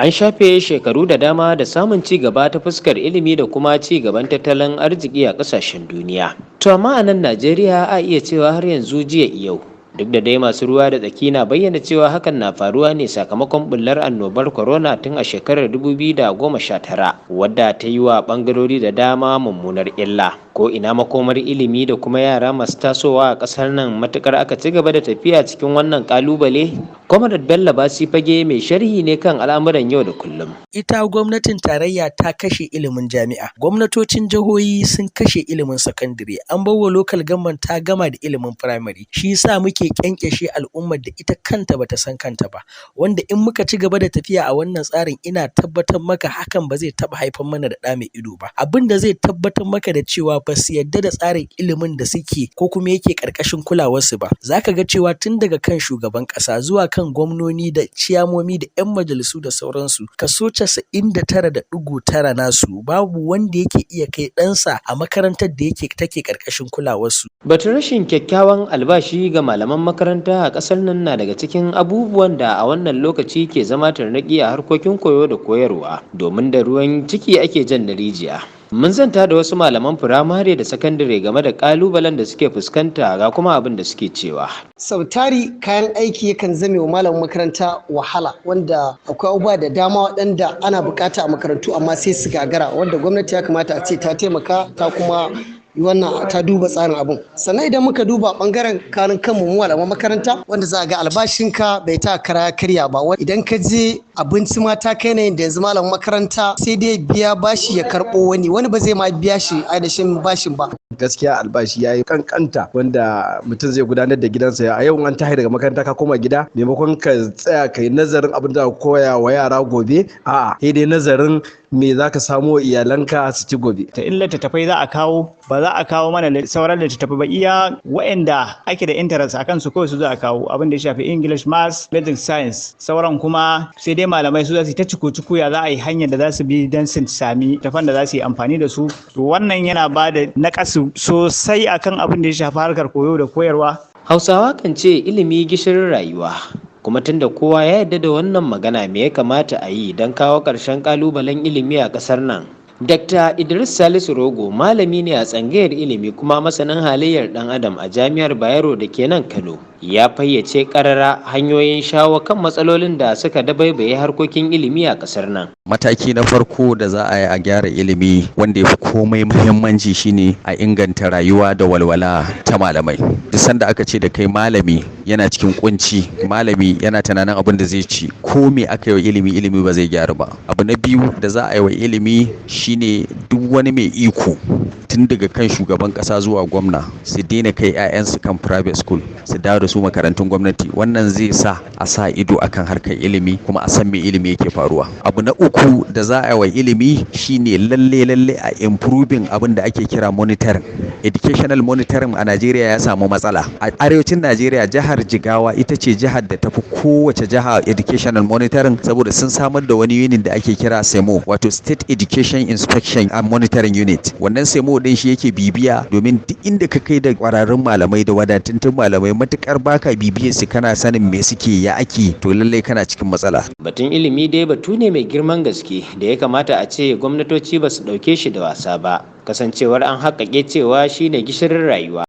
An shafe shekaru da dama da samun ci gaba ta fuskar ilimi da kuma ci gaban tattalin arziki a ƙasashen duniya. To amma a nan Najeriya a iya cewa har yanzu jiya yau. Duk da dai masu ruwa da tsaki na bayyana cewa hakan na faruwa ne sakamakon bullar annobar corona tun a shekarar 2019 wadda ta yi wa ɓangarori da dama mummunar illa. Ko ina makomar ilimi da kuma yara masu tasowa a ƙasar nan matukar aka ci gaba da tafiya cikin wannan ƙalubale? Comrade Bello Basi Fage mai sharhi ne kan al'amuran yau da kullum. Ita gwamnatin tarayya ta kashe ilimin jami'a. Gwamnatocin jihohi sun kashe ilimin sakandare. An bawa local government ta gama da ilimin primary. Shi yasa muke kyankyashe al'ummar da ita kanta bata san kanta ba. Wanda in muka ci gaba da tafiya a wannan tsarin ina tabbatar maka hakan ba zai taɓa haifar mana da ɗa mai ido ba. Abin da zai tabbatar maka da cewa ba su yadda da tsarin ilimin da suke ko kuma yake ƙarƙashin kulawarsu ba. Zaka ga cewa tun daga kan shugaban ƙasa zuwa kan gwamnoni da ciyamomi da 'yan majalisu da sauransu kaso 99.9 nasu babu wanda yake iya kai ɗansa a makarantar da take ƙarƙashin kulawarsu. Batun rashin kyakkyawan albashi ga malaman makaranta a ƙasar nan na daga cikin abubuwan da a wannan lokaci ke zama tarnaƙi a harkokin koyo da koyarwa domin da ruwan ciki ake jan da rijiya. Mun zanta da wasu malaman firamare da sakandare game da kalubalen da suke fuskanta ga kuma abin da suke cewa. Sautari kayan aiki yakan zame wa malamin makaranta wahala wanda akwai abubuwa da dama waɗanda ana bukata a makarantu amma sai su gagara wanda gwamnati ya kamata a ce ta taimaka ta kuma wannan ta duba tsarin abun. Sannan idan muka duba bangaren kanin kanmu mu malaman makaranta wanda za a ga albashinka bai ta kara karya ba, idan ka je abinci ma ta kai ne da yanzu malamin makaranta sai dai biya bashi ya karɓo wani ba zai ma biya shi ainihin bashin ba. Gaskiya albashi ya yi kankanta wanda mutum zai gudanar da gidansa a yau an tashi daga makaranta ka koma gida maimakon ka tsaya ka yi nazarin abin da ka koya wa yara gobe a'a sai dai nazarin me za ka samo iyalanka su ci gobe. Ta illa littattafai za a kawo ba za a kawo mana sauran littattafai ba iya waɗanda ake da interest akan su kawai su za a kawo abin da ya shafi English, Maths, Basic Science sauran kuma sai dai malamai su za su ta ciko ya za a yi hanyar da za su bi don su sami tafan da za su yi amfani da su. Wannan yana ba da naƙasu sosai akan abin da ya shafi harkar koyo da koyarwa. Hausawa kan ce ilimi gishirin rayuwa. Kuma tunda kowa ya yarda da wannan magana me ya kamata a yi don kawo ƙarshen ƙalubalen ilimi a ƙasar nan? Dr. Idris Salisu Rogo malami ne a tsangayar ilimi kuma masanin halayyar ɗan adam a Jami'ar Bayero da ke nan Kano. Ya fayyace ƙarara hanyoyin shawo kan matsalolin da suka dabaibaye harkokin ilimi a ƙasar nan. Mataki na farko da za a yi a gyara ilimi wanda ya fi komai muhimmanci shine a inganta rayuwa da walwala ta malamai. Duk sanda aka ce da kai malami yana cikin kunci, malami yana tunanin abin da zai ci, ko me aka yi wa ilimi ba zai gyaru ba. Abu na biyu da za a yi wa ilimi shine duk wani mai iko tun daga kan shugaban kasa zuwa gwamna su daina kai 'ya'yansu kan private school su dawo da su makarantun gwamnati. Wannan zai sa a sa ido akan harkar ilimi kuma a san me ilimi yake faruwa. Abu na uku da za a yi wa ilimi shine lalle a improving abin da ake kira monitoring. Educational monitoring a Najeriya ya samu matsala. A arewacin Najeriya jihar Jigawa ita ce jihar da tafi kowace jiha educational monitoring saboda sun samar da wani unit da ake kira SEMO wato State Education Inspection and Monitoring Unit. Wannan SEMO din shi yake bibiya domin duk inda ka kai da kwararrun malamai da wadatattun malamai matukar baka bibiyar su kana sanin me suke ya ake to lallai kana cikin matsala. Batun ilimi dai batu ne mai girman gaske da ya kamata a ce gwamnatoci ba su ɗauke shi da wasa ba kasancewar an haƙaƙe cewa shine gishirin rayuwa.